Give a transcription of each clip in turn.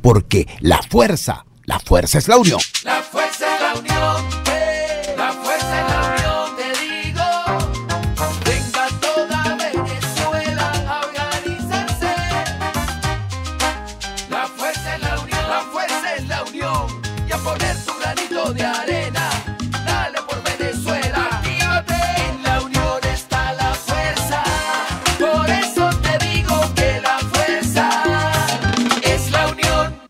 porque la fuerza es la unión. La fuerza es la unión, la fuerza es la unión, te digo. Venga toda Venezuela a organizarse. La fuerza es la unión, la fuerza es la unión. Y a poner tu granito de arena, dale por Venezuela. Actívate, en la unión está la fuerza. Por eso te digo que la fuerza es la unión.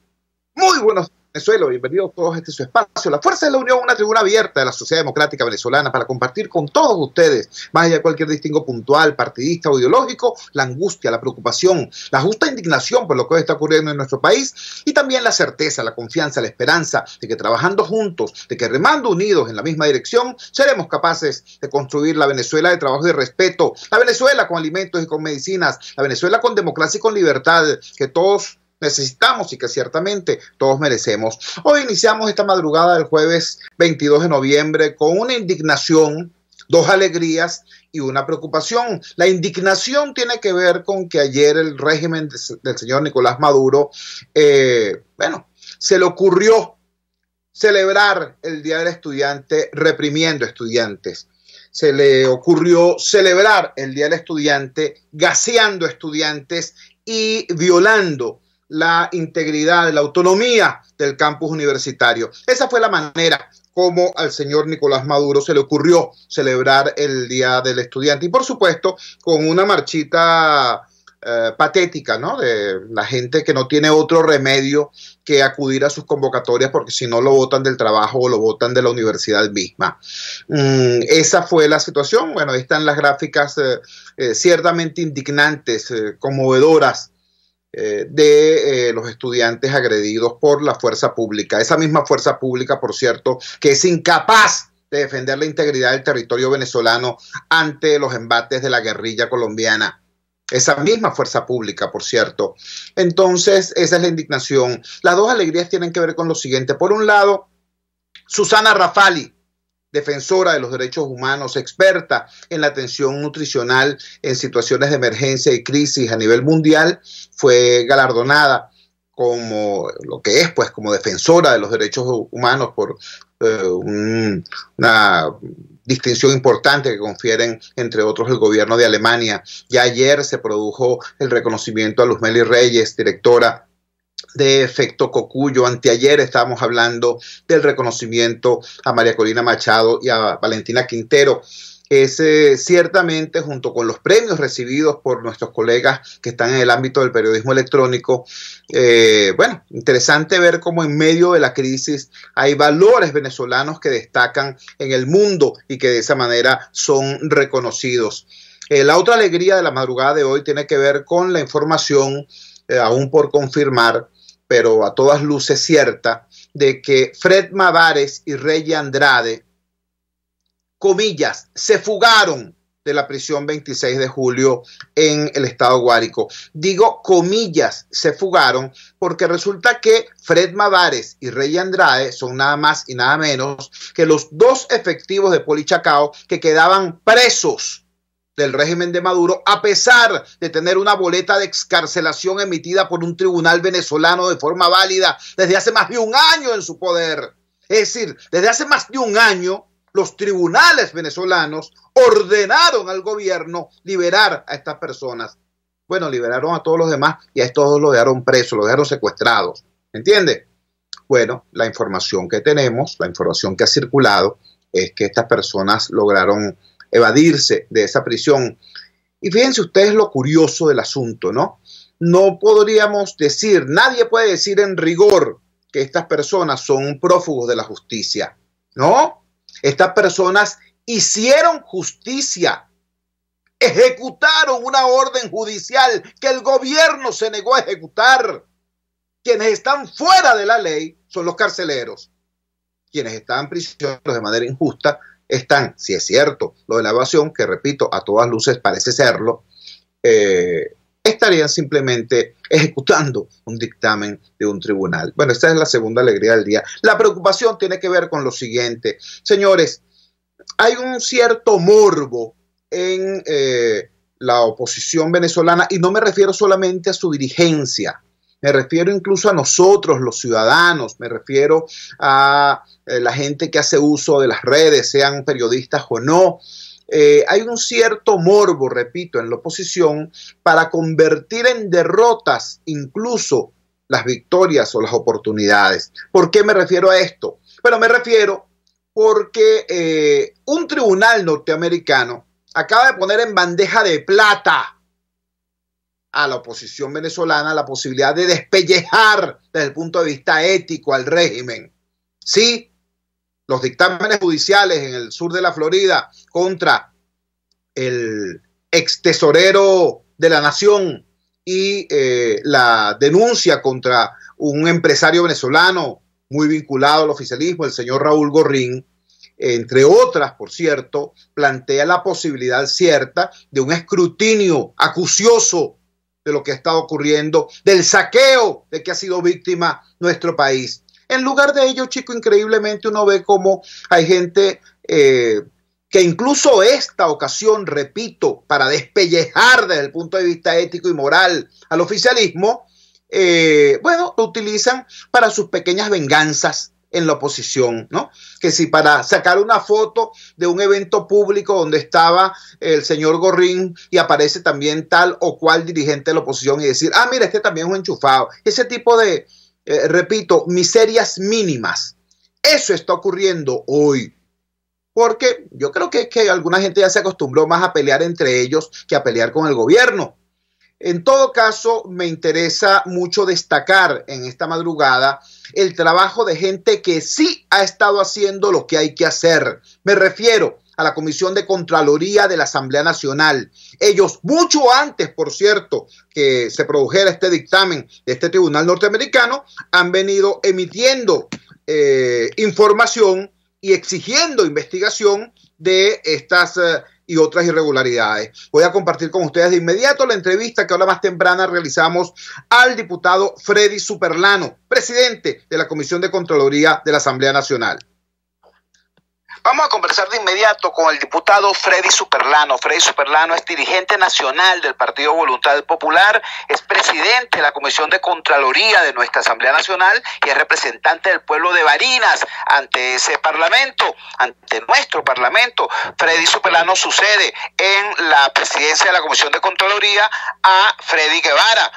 Muy buenos Venezuela, bienvenidos todos a este su espacio. La Fuerza de la Unión, una tribuna abierta de la sociedad democrática venezolana para compartir con todos ustedes, más allá de cualquier distingo puntual, partidista o ideológico, la angustia, la preocupación, la justa indignación por lo que hoy está ocurriendo en nuestro país y también la certeza, la confianza, la esperanza de que trabajando juntos, de que remando unidos en la misma dirección, seremos capaces de construir la Venezuela de trabajo y respeto, la Venezuela con alimentos y con medicinas, la Venezuela con democracia y con libertad, que todos necesitamos y que ciertamente todos merecemos. Hoy iniciamos esta madrugada del jueves 22 de noviembre con una indignación, dos alegrías y una preocupación. La indignación tiene que ver con que ayer el régimen del señor Nicolás Maduro, se le ocurrió celebrar el Día del Estudiante reprimiendo estudiantes. Se le ocurrió celebrar el Día del Estudiante gaseando estudiantes y violando la integridad, la autonomía del campus universitario. Esa fue la manera como al señor Nicolás Maduro se le ocurrió celebrar el Día del Estudiante. Y por supuesto, con una marchita patética, ¿no? De la gente que no tiene otro remedio que acudir a sus convocatorias porque si no lo botan del trabajo o lo botan de la universidad misma. Esa fue la situación. Bueno, ahí están las gráficas ciertamente indignantes, conmovedoras, de los estudiantes agredidos por la fuerza pública. Esa misma fuerza pública, por cierto, que es incapaz de defender la integridad del territorio venezolano ante los embates de la guerrilla colombiana. Esa misma fuerza pública, por cierto. Entonces, esa es la indignación. Las dos alegrías tienen que ver con lo siguiente. Por un lado, Susana Rafali, defensora de los derechos humanos, experta en la atención nutricional en situaciones de emergencia y crisis a nivel mundial, fue galardonada como lo que es, pues, como defensora de los derechos humanos por una distinción importante que confieren, entre otros, el gobierno de Alemania. Ya ayer se produjo el reconocimiento a Luzmeli Reyes, directora de Efecto Cocuyo. Anteayer estábamos hablando del reconocimiento a María Corina Machado y a Valentina Quintero. Es ciertamente, junto con los premios recibidos por nuestros colegas que están en el ámbito del periodismo electrónico, interesante ver cómo en medio de la crisis hay valores venezolanos que destacan en el mundo y que de esa manera son reconocidos. La otra alegría de la madrugada de hoy tiene que ver con la información, aún por confirmar, pero a todas luces cierta, de que Fred Madares y Rey Andrade, comillas, se fugaron de la prisión 26 de julio en el estado Guárico. Digo comillas, se fugaron, porque resulta que Fred Madares y Rey Andrade son nada más y nada menos que los dos efectivos de Polichacao que quedaban presos del régimen de Maduro, a pesar de tener una boleta de excarcelación emitida por un tribunal venezolano de forma válida desde hace más de un año en su poder. Es decir, desde hace más de un año, los tribunales venezolanos ordenaron al gobierno liberar a estas personas. Bueno, liberaron a todos los demás y a estos dos los dejaron presos, los dejaron secuestrados. ¿Entiende? Bueno, la información que tenemos, la información que ha circulado, es que estas personas lograron evadirse de esa prisión. Y fíjense ustedes lo curioso del asunto, ¿no? No podríamos decir, nadie puede decir en rigor que estas personas son prófugos de la justicia, ¿no? Estas personas hicieron justicia, ejecutaron una orden judicial que el gobierno se negó a ejecutar. Quienes están fuera de la ley son los carceleros. Quienes están prisioneros de manera injusta están, si es cierto, lo de la evasión, que repito, a todas luces parece serlo, estarían simplemente ejecutando un dictamen de un tribunal. Bueno, esta es la segunda alegría del día. La preocupación tiene que ver con lo siguiente. Señores, hay un cierto morbo en la oposición venezolana, y no me refiero solamente a su dirigencia, me refiero incluso a nosotros, los ciudadanos, me refiero a la gente que hace uso de las redes, sean periodistas o no. Hay un cierto morbo, repito, en la oposición para convertir en derrotas incluso las victorias o las oportunidades. ¿Por qué me refiero a esto? Bueno, me refiero porque un tribunal norteamericano acaba de poner en bandeja de plata a la oposición venezolana la posibilidad de despellejar desde el punto de vista ético al régimen. Sí, los dictámenes judiciales en el sur de la Florida contra el ex tesorero de la nación y la denuncia contra un empresario venezolano muy vinculado al oficialismo, el señor Raúl Gorrín, entre otras, por cierto, plantea la posibilidad cierta de un escrutinio acucioso de lo que está ocurriendo, del saqueo de que ha sido víctima nuestro país. En lugar de ello, chico, increíblemente uno ve cómo hay gente que incluso esta ocasión, repito, para despellejar desde el punto de vista ético y moral al oficialismo, bueno, lo utilizan para sus pequeñas venganzas en la oposición, ¿no? Que si para sacar una foto de un evento público donde estaba el señor Gorrín y aparece también tal o cual dirigente de la oposición y decir, ah, mira, este también es un enchufado. Ese tipo de, repito, miserias mínimas. Eso está ocurriendo hoy. Porque yo creo que alguna gente ya se acostumbró más a pelear entre ellos que a pelear con el gobierno. En todo caso, me interesa mucho destacar en esta madrugada el trabajo de gente que sí ha estado haciendo lo que hay que hacer. Me refiero a la Comisión de Contraloría de la Asamblea Nacional. Ellos, mucho antes, por cierto, que se produjera este dictamen de este tribunal norteamericano, han venido emitiendo información y exigiendo investigación de estas y otras irregularidades. Voy a compartir con ustedes de inmediato la entrevista que ahora más temprana realizamos al diputado Freddy Superlano, presidente de la Comisión de Contraloría de la Asamblea Nacional. Vamos a conversar de inmediato con el diputado Freddy Superlano. Freddy Superlano es dirigente nacional del Partido Voluntad Popular, es presidente de la Comisión de Contraloría de nuestra Asamblea Nacional y es representante del pueblo de Barinas ante ese parlamento, ante nuestro parlamento. Freddy Superlano sucede en la presidencia de la Comisión de Contraloría a Freddy Guevara,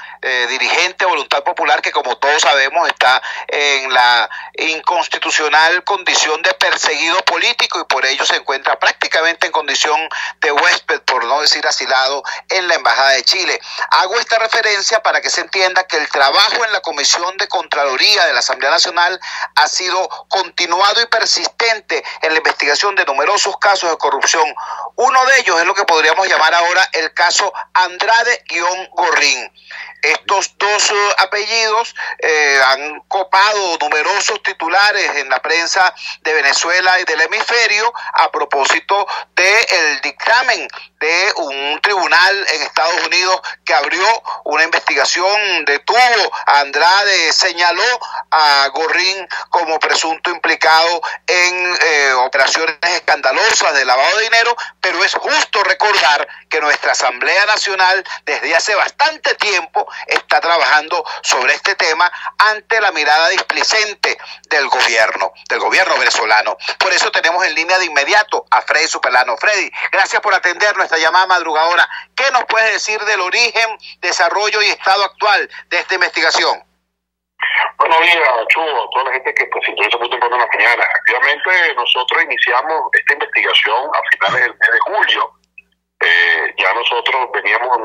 dirigente de Voluntad Popular, que como todos sabemos está en la inconstitucional condición de perseguido político y por ello se encuentra prácticamente en condición de huésped, por no decir asilado, en la Embajada de Chile. Hago esta referencia para que se entienda que el trabajo en la Comisión de Contraloría de la Asamblea Nacional ha sido continuado y persistente en la investigación de numerosos casos de corrupción. Uno de ellos es lo que podríamos llamar ahora el caso Andrade-Gorrín. Estos dos apellidos han copado numerosos titulares en la prensa de Venezuela y del hemisferio a propósito del dictamen de un tribunal en Estados Unidos que abrió una investigación, detuvo a Andrade, señaló a Gorrín como presunto implicado en operaciones escandalosas de lavado de dinero, pero es justo recordar que nuestra Asamblea Nacional desde hace bastante tiempo está trabajando sobre este tema ante la mirada displicente del gobierno venezolano. Por eso tenemos en línea de inmediato a Freddy Superlano. Freddy, gracias por atender nuestra llamada madrugadora. ¿Qué nos puedes decir del origen, desarrollo y estado actual de esta investigación? Buenos días, Chugo, a toda la gente que sintoniza muy temprano en la mañana. Efectivamente, nosotros iniciamos esta investigación a finales del mes de julio. Ya nosotros veníamos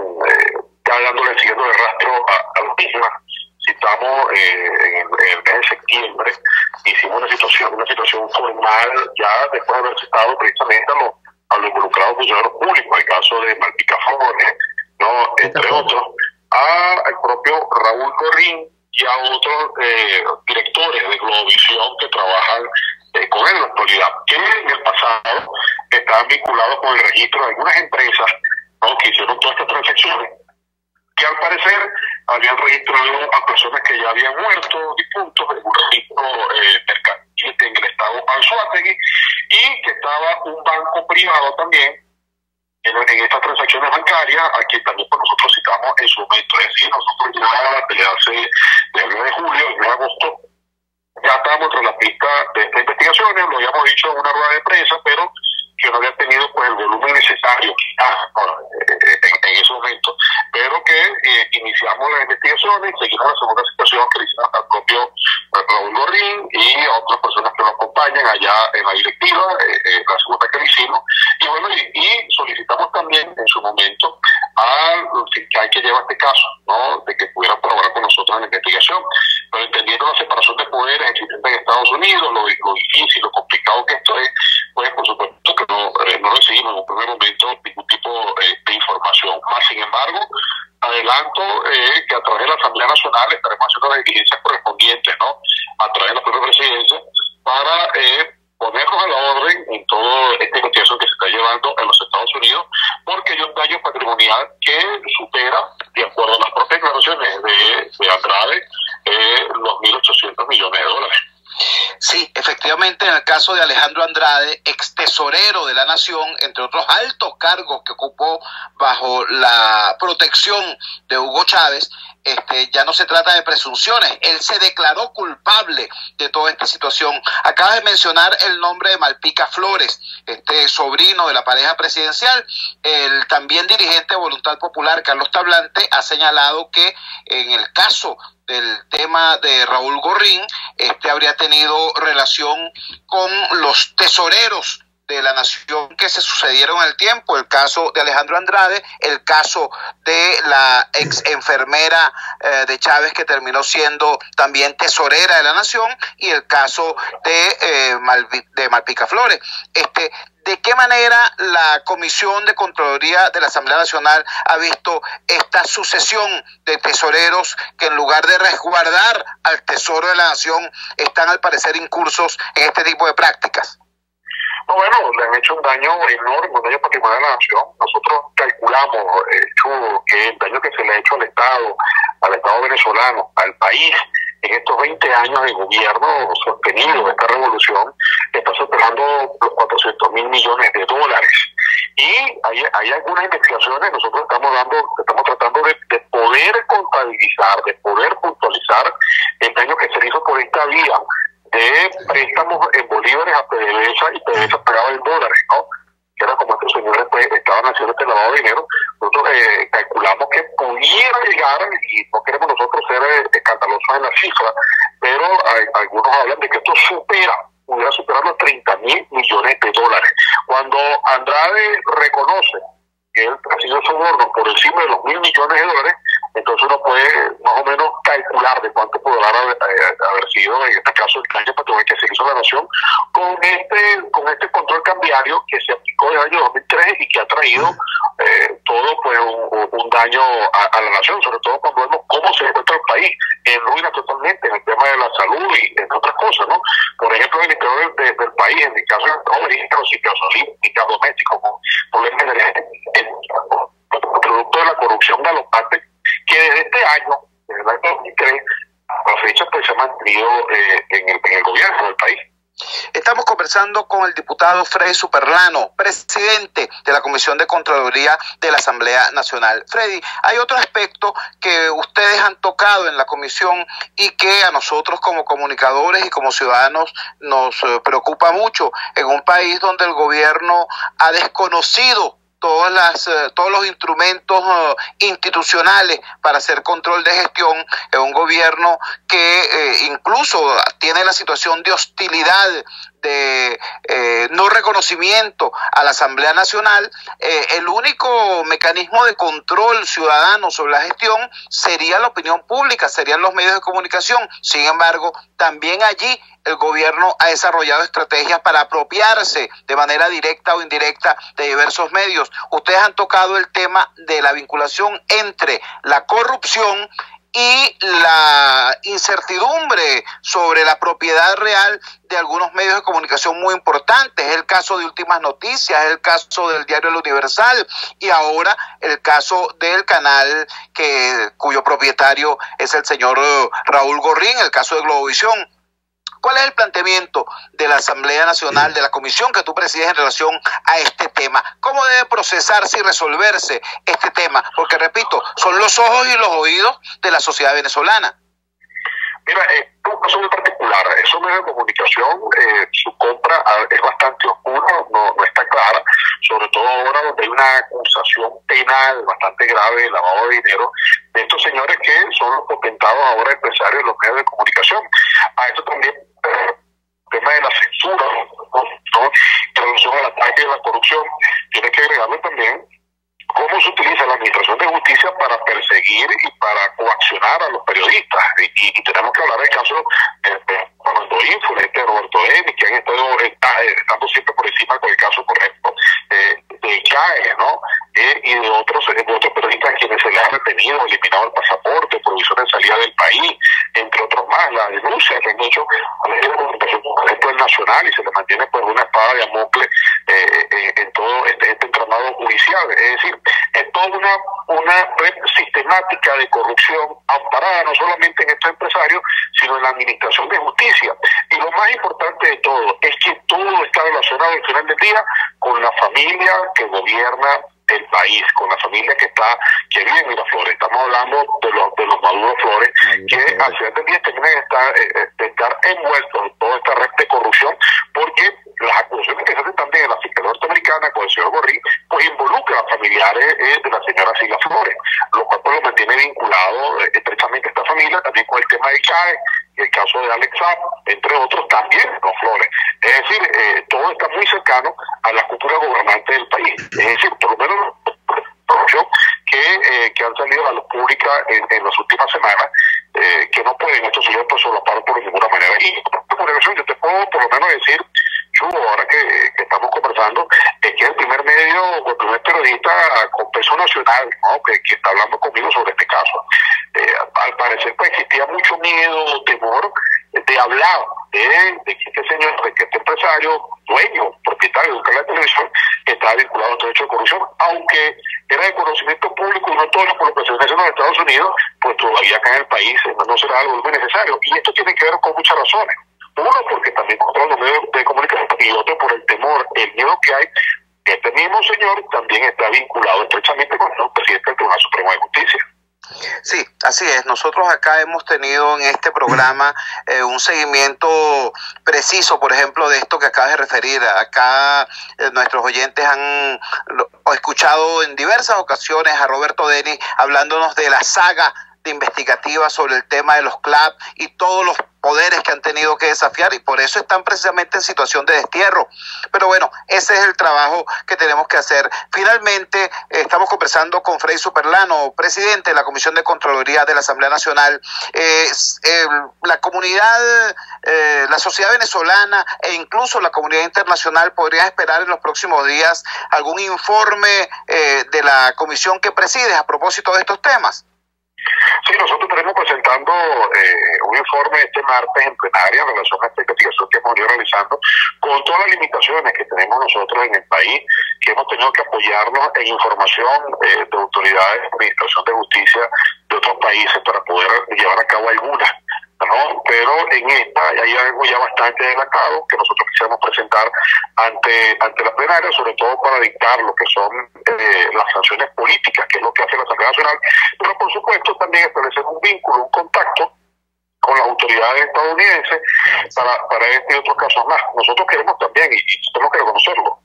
siguiendo el rastro a la misma. Citamos en el mes de septiembre, hicimos una situación formal, ya después de haber citado precisamente a los involucrados funcionarios públicos, el caso de Malpicafones, ¿no? Entre otros, al propio Raúl Gorrín y a otros directores de Globovisión que trabajan con él en la actualidad, que en el pasado estaban vinculados con el registro de algunas empresas, ¿no?, que hicieron todas estas transacciones, que al parecer habían registrado a personas que ya habían muerto, difuntos, en un registro mercantil en el estado Anzoátegui, y que estaba un banco privado también en estas transacciones bancarias, aquí también pues, nosotros citamos en su momento. Es decir, nosotros ya desde hace el mes de julio, el mes de agosto, ya estábamos entre la pista de estas investigaciones, lo habíamos dicho en una rueda de prensa, pero que no había tenido pues el volumen necesario en ese momento, pero que iniciamos las investigaciones y seguimos la segunda situación que le hicimos al propio Raúl Gorrín y a otras personas que nos acompañan allá en la directiva, la segunda que le hicimos, y bueno, y solicitamos también en su momento al fiscal que lleva este caso, ¿no?, de que pudiera colaborar con nosotros en la investigación, pero entendiendo la separación de poderes existente en Estados Unidos, lo difícil, lo complicado que esto es, pues por supuesto que no recibimos en un primer momento ningún tipo de información. Más sin embargo, adelanto que a través de la Asamblea Nacional estaremos haciendo las diligencias correspondientes, ¿no?, a través de la propia presidencia, para ponernos a la orden en toda esta investigación que se está llevando en los Estados Unidos, porque hay un daño patrimonial que supera, de acuerdo a las propias declaraciones de Andrade, los 1.800 millones de dólares. Sí, efectivamente, en el caso de Alejandro Andrade, ex tesorero de la Nación, entre otros altos cargos que ocupó bajo la protección de Hugo Chávez, ya no se trata de presunciones, él se declaró culpable de toda esta situación. Acabas de mencionar el nombre de Malpica Flores, sobrino de la pareja presidencial. El también dirigente de Voluntad Popular, Carlos Tablante, ha señalado que en el caso del tema de Raúl Gorrín, habría tenido relación con los tesoreros de la Nación que se sucedieron en el tiempo, el caso de Alejandro Andrade, el caso de la ex enfermera de Chávez que terminó siendo también tesorera de la Nación, y el caso de Malpica Flores. ¿De qué manera la Comisión de Contraloría de la Asamblea Nacional ha visto esta sucesión de tesoreros que, en lugar de resguardar al Tesoro de la Nación, están al parecer incursos en este tipo de prácticas? No, bueno, le han hecho un daño enorme, un daño patrimonial a la Nación. Nosotros calculamos, Chugo, que el daño que se le ha hecho al Estado venezolano, al país, en estos 20 años de gobierno sostenido de esta revolución, está superando los 400.000 millones de dólares. Y hay algunas investigaciones, nosotros estamos tratando de poder contabilizar, de poder puntualizar el daño que se le hizo por esta vía de préstamos en bolívares a PDVSA, y PDVSA pagaba en dólares, ¿no? Que era como estos señores pues estaban haciendo este lavado de dinero. Nosotros calculamos que pudiera llegar, y no queremos nosotros ser escandalosos en la cifra, pero algunos hablan de que esto pudiera superar los 30.000 millones de dólares. Cuando Andrade reconoce que él recibió soborno por encima de los 1.000 millones de dólares, entonces uno puede más o menos calcular de cuánto podrá haber sido, en este caso, el daño patrimonial que se hizo a la Nación con este control cambiario que se aplicó en el año 2003 y que ha traído todo pues un daño a la Nación, sobre todo cuando vemos cómo se encuentra el país en ruinas totalmente en el tema de la salud y entre otras cosas, ¿no? Por ejemplo, en el interior del país, en el caso de los sitios olímpicos, domésticos, con problemas energéticos, producto de la corrupción galopante, que desde este año, desde el año 2003, a la fecha pues se ha mantenido en el gobierno del país. Estamos conversando con el diputado Freddy Superlano, presidente de la Comisión de Contraloría de la Asamblea Nacional. Freddy, hay otro aspecto que ustedes han tocado en la comisión y que a nosotros como comunicadores y como ciudadanos nos preocupa mucho en un país donde el gobierno ha desconocido todos los instrumentos institucionales para hacer control de gestión, en un gobierno que incluso tiene la situación de hostilidad, de no reconocimiento a la Asamblea Nacional. El único mecanismo de control ciudadano sobre la gestión sería la opinión pública, serían los medios de comunicación. Sin embargo, también allí el gobierno ha desarrollado estrategias para apropiarse de manera directa o indirecta de diversos medios. Ustedes han tocado el tema de la vinculación entre la corrupción y la incertidumbre sobre la propiedad real de algunos medios de comunicación muy importantes. Es el caso de Últimas Noticias, es el caso del diario El Universal y ahora el caso del canal cuyo propietario es el señor Raúl Gorrín, el caso de Globovisión. ¿Cuál es el planteamiento de la Asamblea Nacional, de la comisión que tú presides en relación a este tema? ¿Cómo debe procesarse y resolverse este tema? Porque, repito, son los ojos y los oídos de la sociedad venezolana. Mira, es un caso muy particular. Esos medios de comunicación, su compra es bastante oscura, no está clara, sobre todo ahora donde hay una acusación penal bastante grave de lavado de dinero de estos señores que son los potentados ahora empresarios de los medios de comunicación. A eso también el tema de la censura, ¿no? En relación al ataque de la corrupción, tiene que agregarle también cómo se utiliza la Administración de Justicia para perseguir y para coaccionar a los periodistas. Y tenemos que hablar del caso de Fernando Info, de Roberto Denis, que han estado estando siempre por encima con el caso, por ejemplo, de CAE, ¿no? Y de otros periodistas a quienes se les ha retenido, eliminado el pasaporte, prohibición de salida del país, entre otros más. La denuncia que han hecho a la comunicación, por ejemplo, el Nacional, y se le mantiene pues una espada de Damocles en todo este entramado judicial. Es decir, es toda una red sistemática de corrupción amparada no solamente en estos empresarios, sino en la Administración de Justicia. Y lo más importante de todo es que todo está relacionado al final del día con la familia que gobierna el país, con la familia que vive en Miraflores. Estamos hablando de los Maduro Flores, que al final del día terminan de estar envueltos en toda esta red de corrupción, porque las acusaciones que se hacen también en la Fiscalía norteamericana con el señor Gorrí, pues involucra a familiares de la señora Silvia Flores, lo cual pues lo mantiene vinculado estrechamente a esta familia, también con el tema de CAE, el caso de Alex Saab, entre otros, también con Flores. Es decir, todo está muy cercano a la cúpula gobernante del país. Es decir, por lo menos que han salido a la luz pública en las últimas semanas, que no pueden estos señores pues solapar por ninguna manera. Y yo te puedo por lo menos decir, ahora que estamos conversando, es que el primer medio o el primer periodista con peso nacional, ¿no? que está hablando conmigo sobre este caso. Al parecer pues existía mucho miedo, temor de hablar de que este señor, de que este empresario, dueño, propietario de un canal de televisión, estaba vinculado a otro hecho de corrupción, aunque era de conocimiento público y no todo por lo que se hace en los Estados Unidos, pues todavía acá en el país no será algo muy necesario. Y esto tiene que ver con muchas razones. Uno, porque también controla los medios de comunicación, y otro, por el temor, el miedo que hay. Este mismo señor también está vinculado estrechamente con el presidente del Tribunal Supremo de Justicia. Sí, así es. Nosotros acá hemos tenido en este programa un seguimiento preciso, por ejemplo, de esto que acabas de referir. Acá nuestros oyentes han escuchado en diversas ocasiones a Roberto Denis hablándonos de la saga investigativa sobre el tema de los CLAP y todos los poderes que han tenido que desafiar, y por eso están precisamente en situación de destierro. Pero bueno, ese es el trabajo que tenemos que hacer. Finalmente, estamos conversando con Freddy Superlano, presidente de la Comisión de Contraloría de la Asamblea Nacional. La comunidad, la sociedad venezolana e incluso la comunidad internacional podría esperar en los próximos días algún informe de la comisión que presides a propósito de estos temas. Sí, nosotros estaremos presentando un informe este martes en plenaria en relación a esta investigación que hemos ido realizando, con todas las limitaciones que tenemos nosotros en el país, que hemos tenido que apoyarnos en información de autoridades de administración de justicia de otros países para poder llevar a cabo algunas, ¿no? Pero en esta hay algo ya bastante adelantado que nosotros quisiéramos presentar ante la plenaria, sobre todo para dictar lo que son las sanciones políticas, que es lo que hace la Asamblea Nacional, pero por supuesto también establecer un vínculo, un contacto con las autoridades estadounidenses para este y otros casos más. Nosotros queremos también, y tenemos que reconocerlo,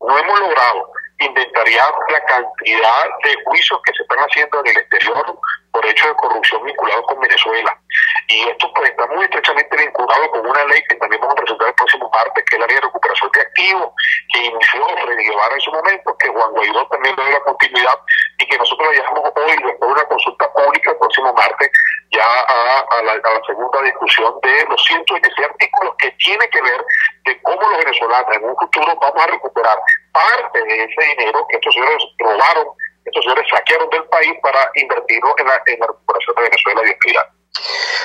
no hemos logrado inventariar la cantidad de juicios que se están haciendo en el exterior por hechos de corrupción vinculados con Venezuela. Y esto pues está muy estrechamente vinculado con una ley que también vamos a presentar el próximo martes, que es la ley de recuperación de activos, que inició Freddy Guevara en su momento, que Juan Guaidó también le dio la continuidad, y que nosotros la llevamos hoy, después de una consulta pública el próximo martes, ya a la segunda discusión de los 116 artículos que tiene que ver de cómo los venezolanos en un futuro vamos a recuperar parte de ese dinero que estos señores robaron, estos señores saquearon del país para invertirlo en la recuperación de Venezuela y actividad.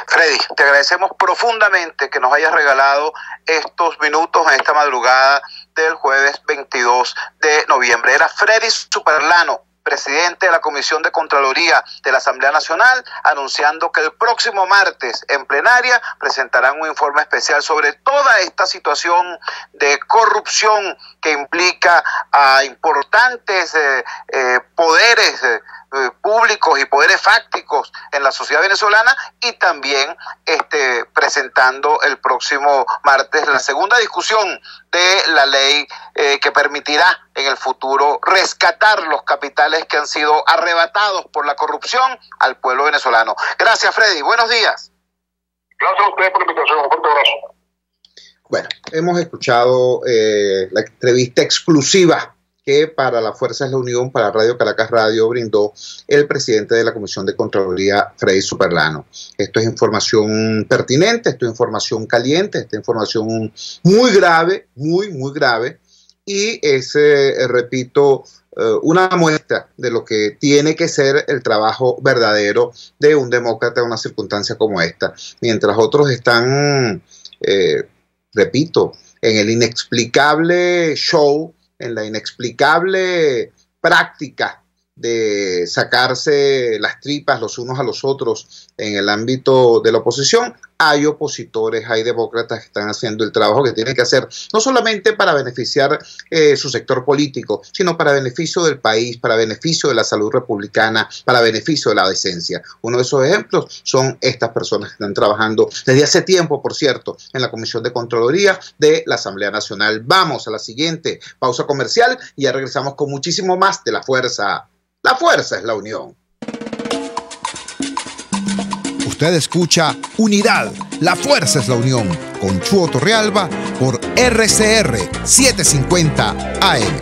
Freddy, te agradecemos profundamente que nos hayas regalado estos minutos en esta madrugada del jueves 22 de noviembre. Era Freddy Superlano, presidente de la Comisión de Contraloría de la Asamblea Nacional, anunciando que el próximo martes en plenaria presentarán un informe especial sobre toda esta situación de corrupción que implica a importantes poderes públicos y poderes fácticos en la sociedad venezolana, y también presentando el próximo martes la segunda discusión de la ley que permitirá en el futuro rescatar los capitales que han sido arrebatados por la corrupción al pueblo venezolano. Gracias, Freddy. Buenos días. Gracias a ustedes por la invitación. Un fuerte abrazo. Bueno, hemos escuchado la entrevista exclusiva que para la Fuerza es la Unión, para Radio Caracas Radio, brindó el presidente de la Comisión de Contraloría, Freddy Superlano. Esto es información pertinente, esto es información caliente, esta es información muy grave, muy grave, y es, repito, una muestra de lo que tiene que ser el trabajo verdadero de un demócrata en una circunstancia como esta. Mientras otros están, repito, en el inexplicable show, en la inexplicable práctica de sacarse las tripas los unos a los otros en el ámbito de la oposición, hay opositores, hay demócratas que están haciendo el trabajo que tienen que hacer, no solamente para beneficiar su sector político, sino para beneficio del país, para beneficio de la salud republicana, para beneficio de la decencia. Uno de esos ejemplos son estas personas que están trabajando desde hace tiempo, por cierto, en la Comisión de Contraloría de la Asamblea Nacional. Vamos a la siguiente pausa comercial y ya regresamos con muchísimo más de La Fuerza. La Fuerza es la Unión. Usted escucha Unidad, La Fuerza es la Unión, con Chuo Torrealba por RCR 750 AM.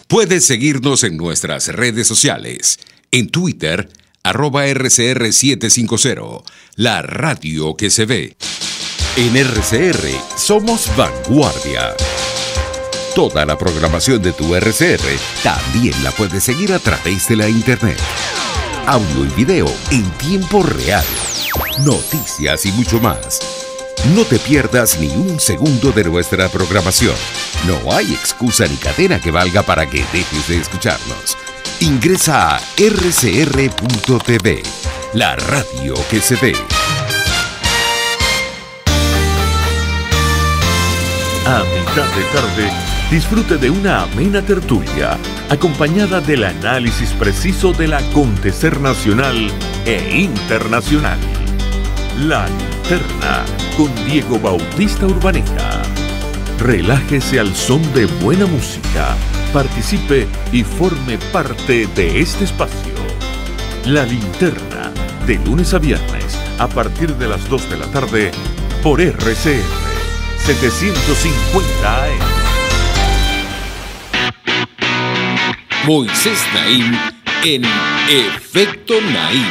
Puedes seguirnos en nuestras redes sociales. En Twitter, @RCR750, la radio que se ve. En RCR somos vanguardia. Toda la programación de tu RCR también la puedes seguir a través de la internet. Audio y video en tiempo real, noticias y mucho más. No te pierdas ni un segundo de nuestra programación. No hay excusa ni cadena que valga para que dejes de escucharnos. Ingresa a rcr.tv, la radio que se ve. A mitad de tarde, disfrute de una amena tertulia, acompañada del análisis preciso del acontecer nacional e internacional. La Linterna, con Diego Bautista Urbaneta. Relájese al son de buena música, participe y forme parte de este espacio. La Linterna, de lunes a viernes, a partir de las 2 de la tarde, por RCR 750 AM. Moisés Naim en Efecto Naim.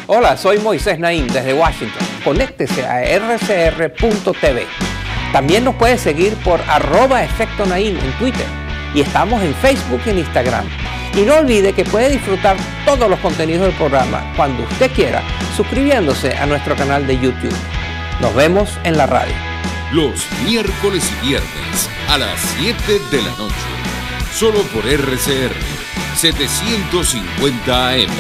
Hola, soy Moisés Naim desde Washington. Conéctese a rcr.tv. También nos puede seguir por @Efecto Naim en Twitter. Y estamos en Facebook y en Instagram. Y no olvide que puede disfrutar todos los contenidos del programa cuando usted quiera, suscribiéndose a nuestro canal de YouTube. Nos vemos en la radio. Los miércoles y viernes a las 7 de la noche. Solo por RCR 750 AM.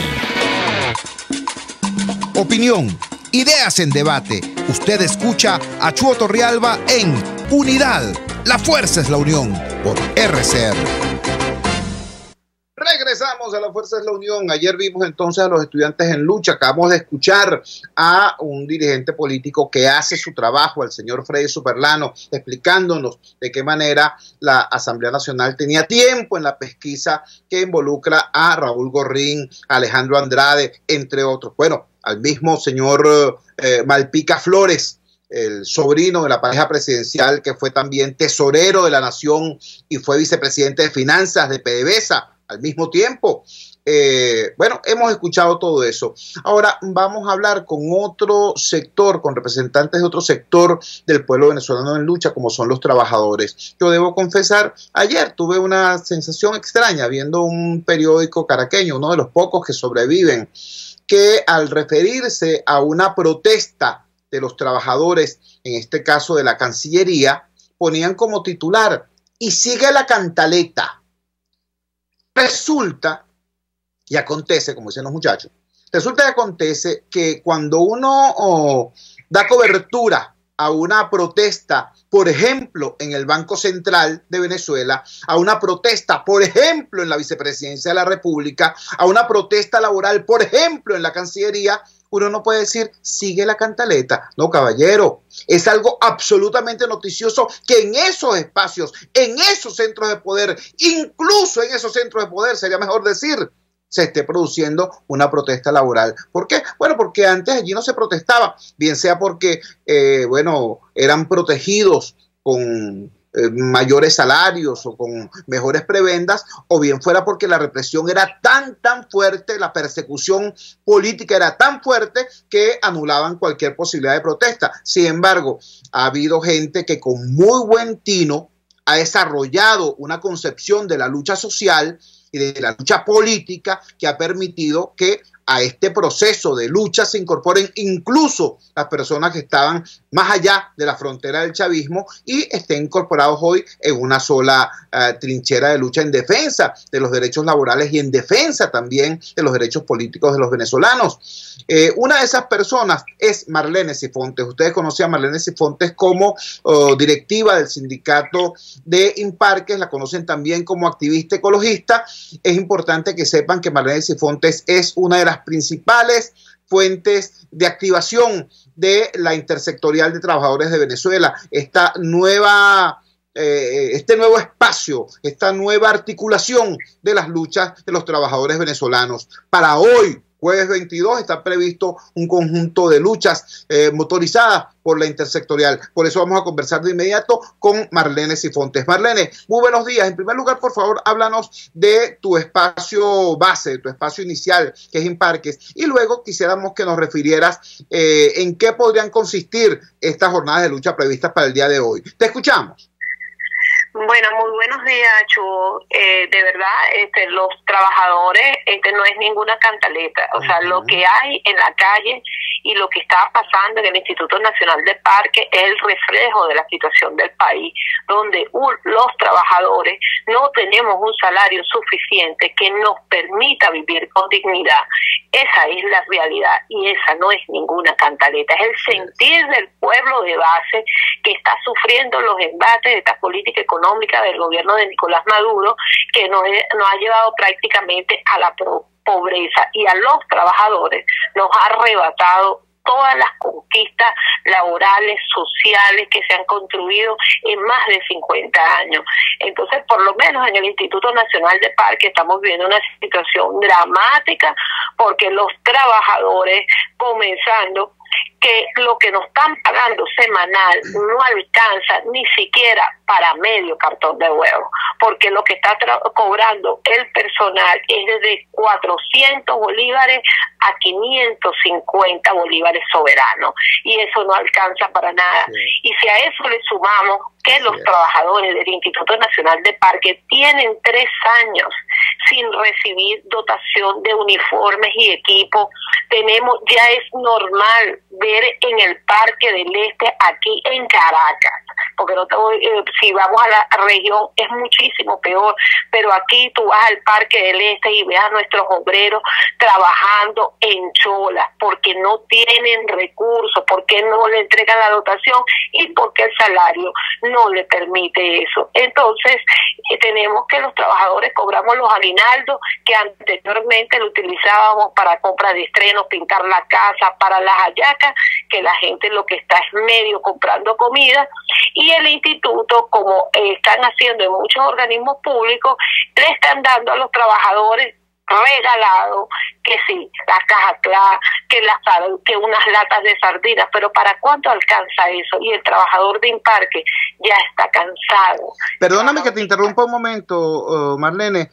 Opinión, ideas en debate. Usted escucha a Chuo Torrealba en Unidad, La Fuerza es la Unión, por RCR. Regresamos a La Fuerza es la Unión. Ayer vimos entonces a los estudiantes en lucha. Acabamos de escuchar a un dirigente político que hace su trabajo, al señor Freddy Superlano, explicándonos de qué manera la Asamblea Nacional tenía tiempo en la pesquisa que involucra a Raúl Gorrín, a Alejandro Andrade, entre otros. Bueno, al mismo señor Malpica Flores, el sobrino de la pareja presidencial, que fue también tesorero de la Nación y fue vicepresidente de Finanzas de PDVSA al mismo tiempo. Bueno, hemos escuchado todo eso. Ahora vamos a hablar con otro sector, con representantes de otro sector del pueblo venezolano en lucha, como son los trabajadores. Yo debo confesar, ayer tuve una sensación extraña viendo un periódico caraqueño, uno de los pocos que sobreviven, que al referirse a una protesta de los trabajadores, en este caso de la Cancillería, ponían como titular: y sigue la cantaleta. Resulta y acontece, como dicen los muchachos, resulta y acontece que cuando uno da cobertura a una protesta, por ejemplo, en el Banco Central de Venezuela, a una protesta, por ejemplo, en la Vicepresidencia de la República, a una protesta laboral, por ejemplo, en la Cancillería, uno no puede decir, sigue la cantaleta. No, caballero, es algo absolutamente noticioso que en esos espacios, en esos centros de poder, incluso en esos centros de poder, sería mejor decir, se esté produciendo una protesta laboral. ¿Por qué? Bueno, porque antes allí no se protestaba, bien sea porque, eran protegidos con mayores salarios o con mejores prebendas, o bien fuera porque la represión era tan fuerte, la persecución política era tan fuerte que anulaban cualquier posibilidad de protesta. Sin embargo, ha habido gente que con muy buen tino ha desarrollado una concepción de la lucha social y de la lucha política que ha permitido que a este proceso de lucha se incorporen incluso las personas que estaban más allá de la frontera del chavismo y estén incorporados hoy en una sola trinchera de lucha en defensa de los derechos laborales y en defensa también de los derechos políticos de los venezolanos. Una de esas personas es Marlene Sifontes. Ustedes conocen a Marlene Sifontes como directiva del sindicato de Imparques, la conocen también como activista ecologista. Es importante que sepan que Marlene Sifontes es una de las principales fuentes de activación de la Intersectorial de Trabajadores de Venezuela. Este nuevo espacio, esta nueva articulación de las luchas de los trabajadores venezolanos. Para hoy, jueves 22, está previsto un conjunto de luchas motorizadas por la Intersectorial. Por eso vamos a conversar de inmediato con Marlene Sifontes. Marlene, muy buenos días. En primer lugar, por favor, háblanos de tu espacio base, de tu espacio inicial, que es Imparques. Y luego quisiéramos que nos refirieras en qué podrían consistir estas jornadas de lucha previstas para el día de hoy. Te escuchamos. Bueno, muy buenos días, Chugo. De verdad, los trabajadores, no es ninguna cantaleta. O sea, lo que hay en la calle y lo que está pasando en el Instituto Nacional de Parques es el reflejo de la situación del país, donde los trabajadores no tenemos un salario suficiente que nos permita vivir con dignidad. Esa es la realidad y esa no es ninguna cantaleta. Es el sentir del pueblo de base que está sufriendo los embates de esta política económica del gobierno de Nicolás Maduro, que nos ha llevado prácticamente a la pobreza, y a los trabajadores nos ha arrebatado todas las conquistas laborales, sociales que se han construido en más de 50 años. Entonces, por lo menos en el Instituto Nacional de Parques estamos viviendo una situación dramática, porque los trabajadores, comenzando que lo que nos están pagando semanal no alcanza ni siquiera para medio cartón de huevo, porque lo que está cobrando el personal es desde 400 bolívares a 550 bolívares soberanos, y eso no alcanza para nada. Sí. Y si a eso le sumamos que los trabajadores del Instituto Nacional de Parques tienen 3 años sin recibir dotación de uniformes y equipo, ya es normal ver en el Parque del Este, aquí en Caracas, porque si vamos a la región es muchísimo peor, pero aquí tú vas al Parque del Este y ves a nuestros obreros trabajando en cholas, porque no tienen recursos, porque no le entregan la dotación y porque el salario no le permite eso. Entonces, tenemos que los trabajadores cobramos los aguinaldos que anteriormente lo utilizábamos para compra de estrenos, pintar la casa, para las hallacas, que la gente lo que está es medio comprando comida, y el instituto, como están haciendo en muchos organismos públicos, le están dando a los trabajadores regalado, que sí, la caja clara, que unas latas de sardinas, pero ¿para cuánto alcanza eso? Y el trabajador de Imparque ya está cansado. Perdóname que te interrumpa un momento, Marlene,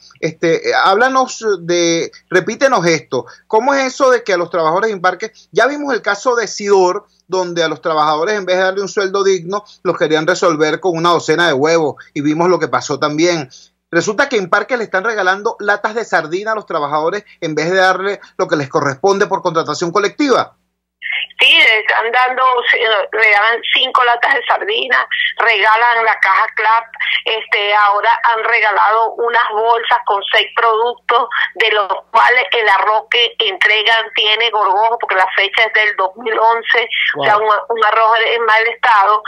repítenos esto, ¿cómo es eso de que a los trabajadores de Imparque, ya vimos el caso de Sidor, donde a los trabajadores, en vez de darle un sueldo digno, los querían resolver con una docena de huevos, y vimos lo que pasó también? Resulta que en Parques le están regalando latas de sardina a los trabajadores en vez de darle lo que les corresponde por contratación colectiva. Sí, le dan 5 latas de sardina, regalan la caja CLAP, ahora han regalado unas bolsas con 6 productos, de los cuales el arroz que entregan tiene gorgojo, porque la fecha es del 2011, wow. O sea, un arroz en mal estado,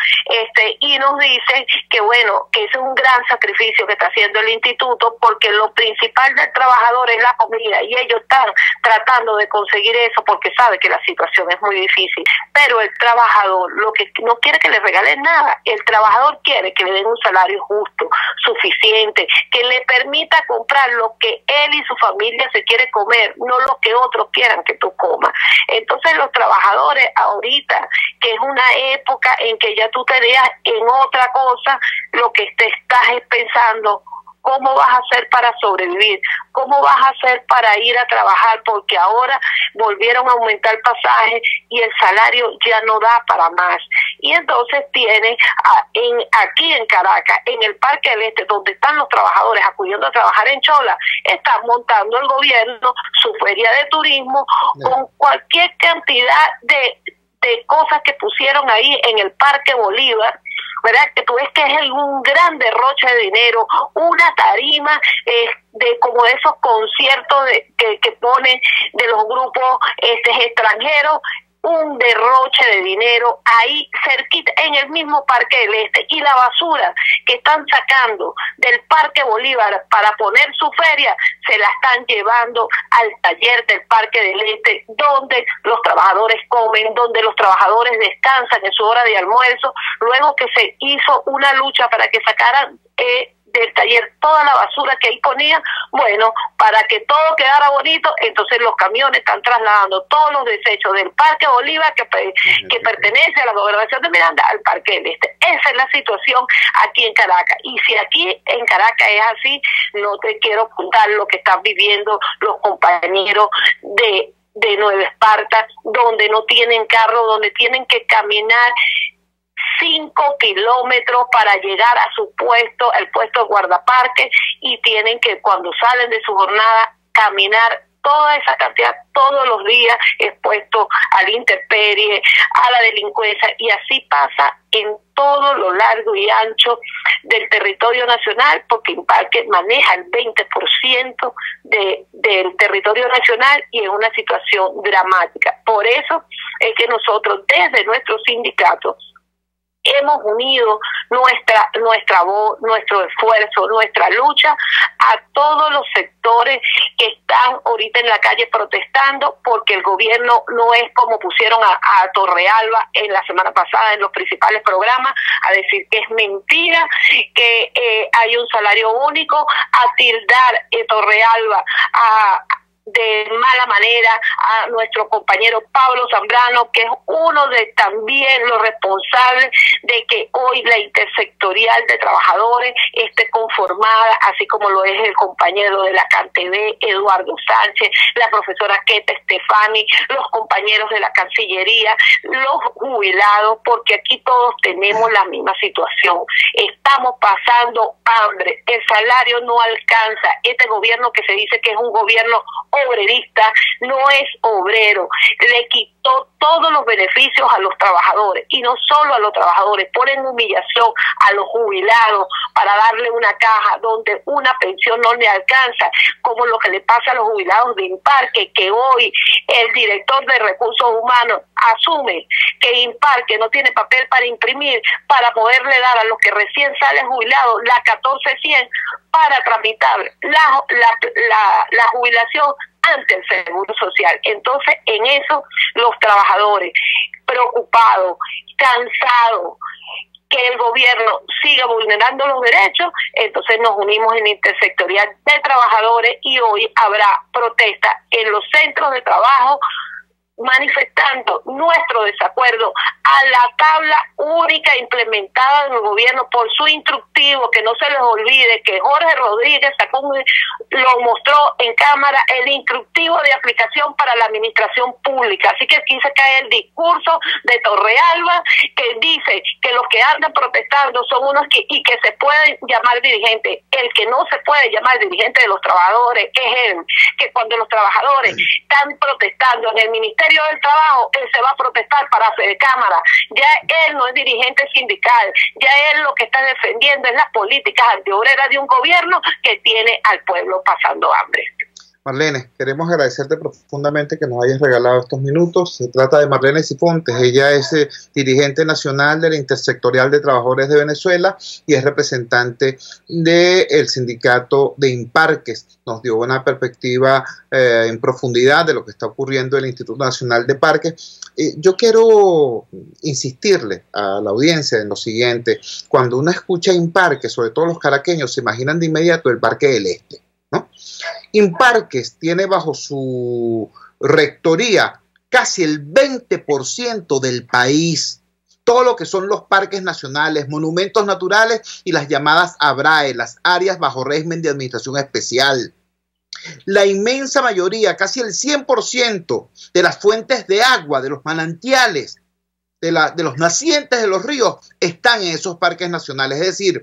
y nos dicen que bueno, que ese es un gran sacrificio que está haciendo el instituto, porque lo principal del trabajador es la comida, y ellos están tratando de conseguir eso porque sabe que la situación es muy difícil, pero el trabajador lo que no quiere que le regalen nada, el trabajador quiere que le den un salario justo, suficiente, que le permita comprar lo que él y su familia se quiere comer, no lo que otros quieran que tú comas. Entonces los trabajadores ahorita, que es una época en que ya tú te veas en otra cosa, lo que te estás es pensando, ¿cómo vas a hacer para sobrevivir? ¿Cómo vas a hacer para ir a trabajar? Porque ahora volvieron a aumentar el pasaje y el salario ya no da para más. Y entonces tienen aquí en Caracas, en el Parque del Este, donde están los trabajadores acudiendo a trabajar en Chola, están montando el gobierno su feria de turismo con cualquier cantidad de cosas que pusieron ahí en el Parque Bolívar, ¿verdad? Que tú ves que es un gran derroche de dinero, una tarima de como esos conciertos que ponen de los grupos extranjeros, un derroche de dinero ahí cerquita, en el mismo Parque del Este, y la basura que están sacando del Parque Bolívar para poner su feria, se la están llevando al taller del Parque del Este, donde los trabajadores comen, donde los trabajadores descansan en su hora de almuerzo, luego que se hizo una lucha para que sacaran del taller toda la basura que ahí ponían, bueno, para que todo quedara bonito, entonces los camiones están trasladando todos los desechos del Parque Bolívar que pertenece a la Gobernación de Miranda al Parque del Este. Esa es la situación aquí en Caracas, y si aquí en Caracas es así, no te quiero contar lo que están viviendo los compañeros de Nueva Esparta, donde no tienen carro, donde tienen que caminar 5 kilómetros para llegar a su puesto, el puesto de guardaparque, y tienen que, cuando salen de su jornada, caminar toda esa cantidad todos los días, expuestos a la intemperie, a la delincuencia, y así pasa en todo lo largo y ancho del territorio nacional, porque Imparque maneja el 20% del territorio nacional y es una situación dramática. Por eso es que nosotros desde nuestro sindicato hemos unido nuestra voz, nuestro esfuerzo, nuestra lucha a todos los sectores que están ahorita en la calle protestando, porque el gobierno no es como pusieron a Torrealba en la semana pasada en los principales programas, a decir que es mentira, que hay un salario único, a tildar Torrealba de mala manera a nuestro compañero Pablo Zambrano, que es uno de también los responsables de que hoy la intersectorial de trabajadores esté conformada, así como lo es el compañero de la CanTV, Eduardo Sánchez, la profesora Keta Stefani, los compañeros de la Cancillería, los jubilados, porque aquí todos tenemos la misma situación. Estamos pasando hambre, el salario no alcanza. Este gobierno que se dice que es un gobierno obrerista, no es obrero, le quitó todos los beneficios a los trabajadores, y no solo a los trabajadores, ponen humillación a los jubilados para darle una caja donde una pensión no le alcanza, como lo que le pasa a los jubilados de Imparque, que hoy el director de Recursos Humanos asume que Imparque no tiene papel para imprimir, para poderle dar a los que recién salen jubilados la 1400 para tramitar la jubilación ante el Seguro Social. Entonces, en eso los trabajadores preocupados, cansados, que el gobierno siga vulnerando los derechos, entonces nos unimos en intersectorial de trabajadores, y hoy habrá protesta en los centros de trabajo manifestando nuestro desacuerdo a la tabla única implementada en el gobierno por su instructivo, que no se les olvide que Jorge Rodríguez lo mostró en cámara, el instructivo de aplicación para la administración pública. Así que aquí se cae el discurso de Torrealba, que dice que los que andan protestando son unos que se pueden llamar dirigentes. El que no se puede llamar dirigente de los trabajadores es él, que cuando los trabajadores están protestando en el Ministerio Ministerio del Trabajo, él se va a protestar para Cámara. Ya él no es dirigente sindical, ya él lo que está defendiendo es las políticas antiobreras de un gobierno que tiene al pueblo pasando hambre. Marlene, queremos agradecerte profundamente que nos hayas regalado estos minutos. Se trata de Marlene Cifontes. Ella es dirigente nacional de la Intersectorial de Trabajadores de Venezuela y es representante del sindicato de Imparques. Nos dio una perspectiva en profundidad de lo que está ocurriendo en el Instituto Nacional de Parques. Yo quiero insistirle a la audiencia en lo siguiente. Cuando uno escucha Imparques, sobre todo los caraqueños, se imaginan de inmediato el Parque del Este, ¿no? Imparques tiene bajo su rectoría casi el 20% del país, todo lo que son los parques nacionales, monumentos naturales y las llamadas ABRAE, las áreas bajo régimen de administración especial. La inmensa mayoría, casi el 100% de las fuentes de agua, de los manantiales, de los nacientes de los ríos, están en esos parques nacionales. Es decir,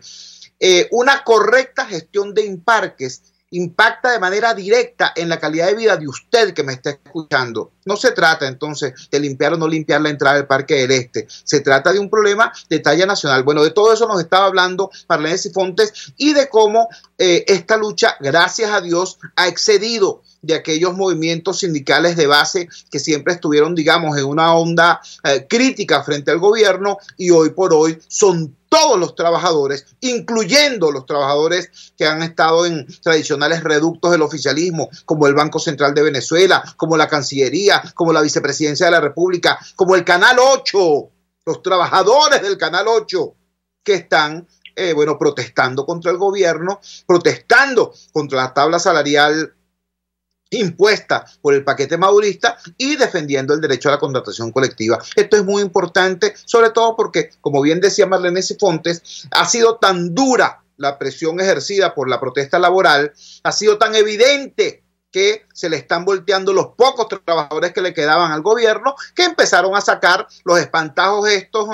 una correcta gestión de Imparques impacta de manera directa en la calidad de vida de usted que me está escuchando. No se trata entonces de limpiar o no limpiar la entrada del Parque del Este. Se trata de un problema de talla nacional. Bueno, de todo eso nos estaba hablando Marlene Cifontes y de cómo esta lucha, gracias a Dios, ha excedido de aquellos movimientos sindicales de base que siempre estuvieron, digamos, en una onda crítica frente al gobierno, y hoy por hoy son todos los trabajadores, incluyendo los trabajadores que han estado en tradicionales reductos del oficialismo, como el Banco Central de Venezuela, como la Cancillería, como la Vicepresidencia de la República, como el Canal 8, los trabajadores del Canal 8, que están protestando contra el gobierno, protestando contra la tabla salarial impuesta por el paquete madurista y defendiendo el derecho a la contratación colectiva. Esto es muy importante, sobre todo porque, como bien decía Marlene Cifontes, ha sido tan dura la presión ejercida por la protesta laboral, ha sido tan evidente que se le están volteando los pocos trabajadores que le quedaban al gobierno, que empezaron a sacar los espantajos estos,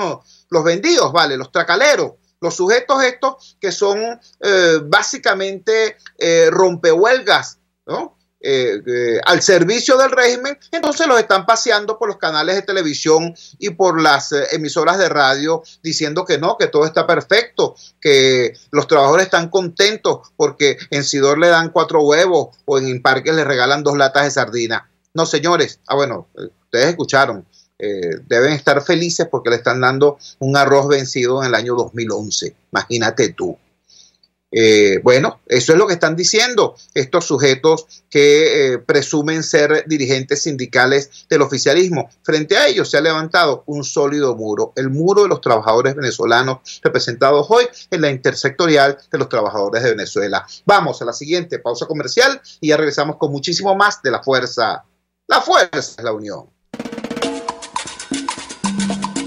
los vendidos, ¿vale? Los tracaleros, los sujetos estos que son básicamente rompehuelgas, ¿no? Al servicio del régimen. Entonces los están paseando por los canales de televisión y por las emisoras de radio diciendo que no, que todo está perfecto, que los trabajadores están contentos porque en Sidor le dan 4 huevos o en Imparques le regalan 2 latas de sardina. No, señores, ustedes escucharon, deben estar felices porque le están dando un arroz vencido en el año 2011, imagínate tú. Eso es lo que están diciendo estos sujetos que presumen ser dirigentes sindicales del oficialismo. Frente a ellos se ha levantado un sólido muro, el muro de los trabajadores venezolanos, representados hoy en la Intersectorial de los Trabajadores de Venezuela. Vamos a la siguiente pausa comercial y ya regresamos con muchísimo más de La Fuerza. La fuerza es la unión.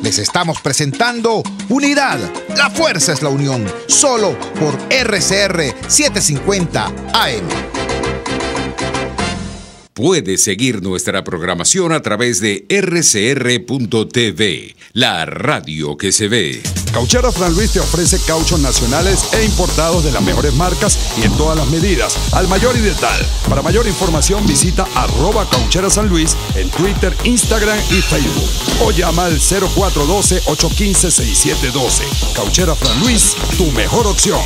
Les estamos presentando Unidad, la fuerza es la unión, solo por RCR 750 AM. Puedes seguir nuestra programación a través de rcr.tv, la radio que se ve. Cauchera Fran Luis te ofrece cauchos nacionales e importados de las mejores marcas y en todas las medidas, al mayor y de tal. Para mayor información visita @Cauchera San Luis en Twitter, Instagram y Facebook. O llama al 0412-815-6712. Cauchera Fran Luis, tu mejor opción.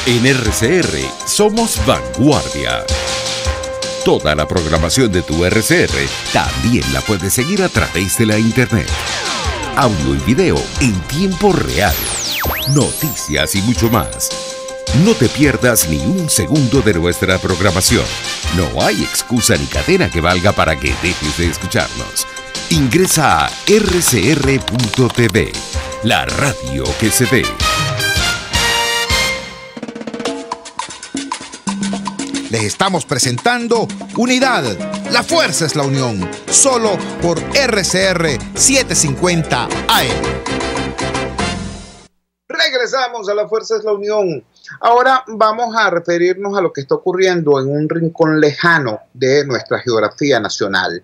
En RCR somos vanguardia. Toda la programación de tu RCR también la puedes seguir a través de la internet. Audio y video en tiempo real. Noticias y mucho más. No te pierdas ni un segundo de nuestra programación. No hay excusa ni cadena que valga para que dejes de escucharnos. Ingresa a rcr.tv, la radio que se ve. Les estamos presentando Unidad, la fuerza es la unión, solo por RCR 750 AM. Regresamos a La Fuerza es la Unión. Ahora vamos a referirnos a lo que está ocurriendo en un rincón lejano de nuestra geografía nacional.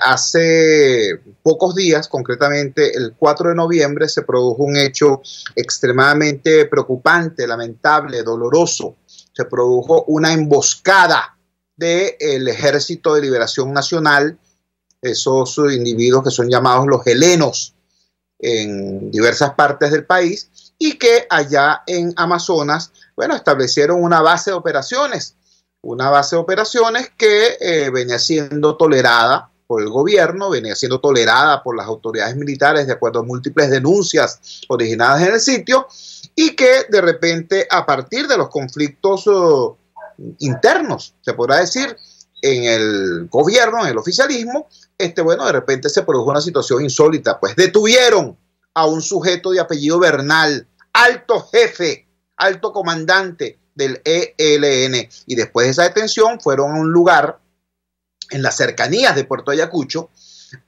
Hace pocos días, concretamente el 4 de noviembre, se produjo un hecho extremadamente preocupante, lamentable, doloroso. Se produjo una emboscada del Ejército de Liberación Nacional, esos individuos que son llamados los helenos en diversas partes del país, y que allá en Amazonas, bueno, establecieron una base de operaciones que venía siendo tolerada por el gobierno, venía siendo tolerada por las autoridades militares de acuerdo a múltiples denuncias originadas en el sitio, y que de repente, a partir de los conflictos internos, se podrá decir, en el gobierno, en el oficialismo, bueno, de repente se produjo una situación insólita, pues detuvieron a un sujeto de apellido Bernal, alto jefe, alto comandante del ELN, y después de esa detención fueron a un lugar en las cercanías de Puerto Ayacucho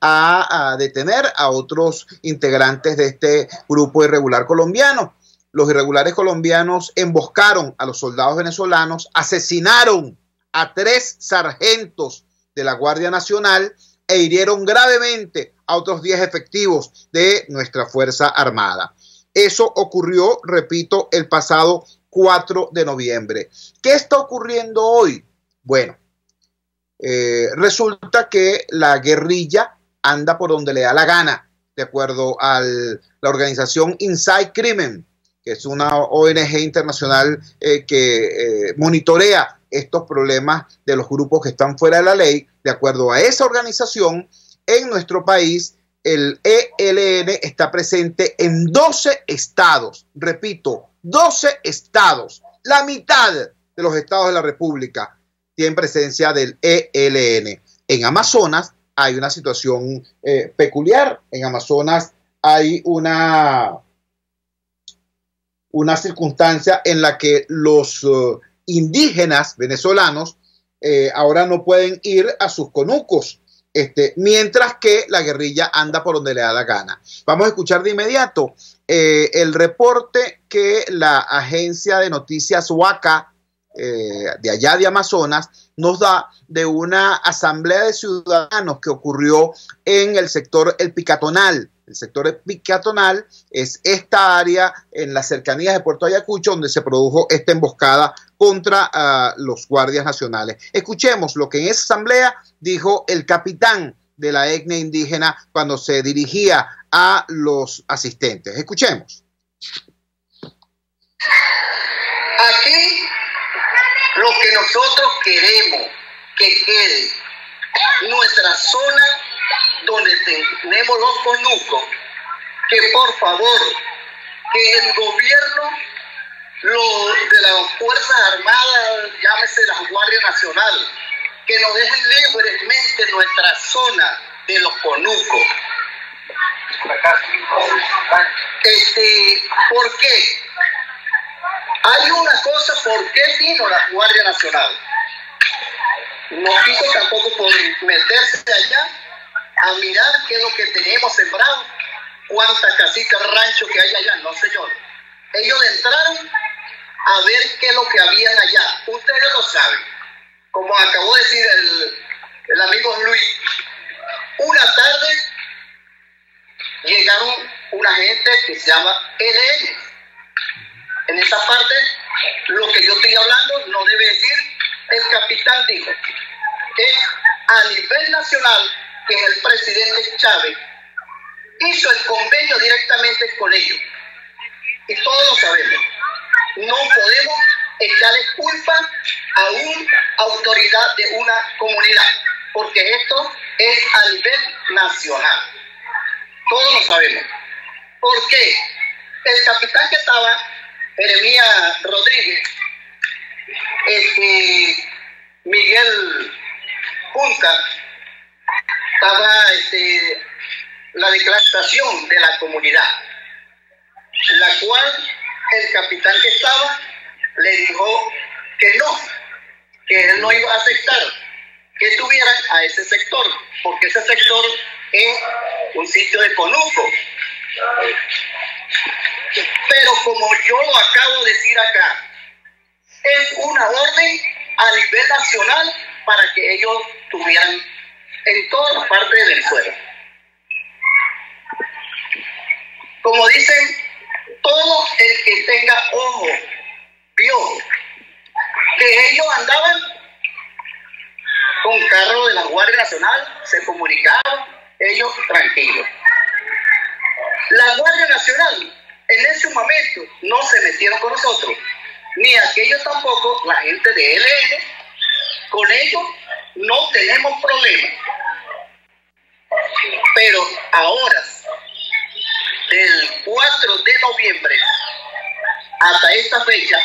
a detener a otros integrantes de este grupo irregular colombiano. Los irregulares colombianos emboscaron a los soldados venezolanos, asesinaron a 3 sargentos de la Guardia Nacional e hirieron gravemente a otros 10 efectivos de nuestra Fuerza Armada. Eso ocurrió, repito, el pasado 4 de noviembre. ¿Qué está ocurriendo hoy? Bueno, resulta que la guerrilla anda por donde le da la gana, de acuerdo a la organización Inside Crimen, que es una ONG internacional que monitorea estos problemas de los grupos que están fuera de la ley. De acuerdo a esa organización, en nuestro país, el ELN está presente en 12 estados. Repito, 12 estados. La mitad de los estados de la República tienen presencia del ELN. En Amazonas hay una situación peculiar. En Amazonas hay una circunstancia en la que los indígenas venezolanos ahora no pueden ir a sus conucos, mientras que la guerrilla anda por donde le da la gana. Vamos a escuchar de inmediato el reporte que la agencia de noticias Huaca de allá de Amazonas nos da de una asamblea de ciudadanos que ocurrió en el sector El Picatonal. El sector Picatonal es esta área en las cercanías de Puerto Ayacucho donde se produjo esta emboscada contra los guardias nacionales. Escuchemos lo que en esa asamblea dijo el capitán de la etnia indígena cuando se dirigía a los asistentes. Escuchemos. Aquí lo que nosotros queremos que quede nuestra zona donde tenemos los conucos, que por favor, que el gobierno de las Fuerzas Armadas, llámese la Guardia Nacional, que nos dejen libremente nuestra zona de los conucos. ¿Por qué? Hay una cosa, ¿por qué vino la Guardia Nacional? No quiso tampoco por meterse allá a mirar qué es lo que tenemos sembrado, cuántas casitas, ranchos que hay allá. No, señor. Ellos entraron a ver qué es lo que habían allá. Ustedes lo saben. Como acabó de decir el amigo Luis, una tarde llegaron una gente que se llama ELN. En esa parte, lo que yo estoy hablando no debe decir, el capitán dijo que a nivel nacional, que el presidente Chávez hizo el convenio directamente con ellos. Y todos lo sabemos. No podemos echarle culpa a una autoridad de una comunidad, porque esto es a nivel nacional. Todos lo sabemos. ¿Por qué? El capitán que estaba, Jeremías Rodríguez, Miguel Punta, estaba la declaración de la comunidad, la cual el capitán que estaba le dijo que no, que él no iba a aceptar que tuvieran a ese sector, porque ese sector es un sitio de conuco. Pero como yo lo acabo de decir acá, es una orden a nivel nacional para que ellos tuvieran en todas las partes de Venezuela. Como dicen, todo el que tenga ojo vio que ellos andaban con carros de la Guardia Nacional, se comunicaron, ellos tranquilos. La Guardia Nacional en ese momento no se metieron con nosotros, ni aquellos tampoco, la gente de ELN, con ellos no tenemos problema. Pero ahora, del 4 de noviembre hasta esta fecha,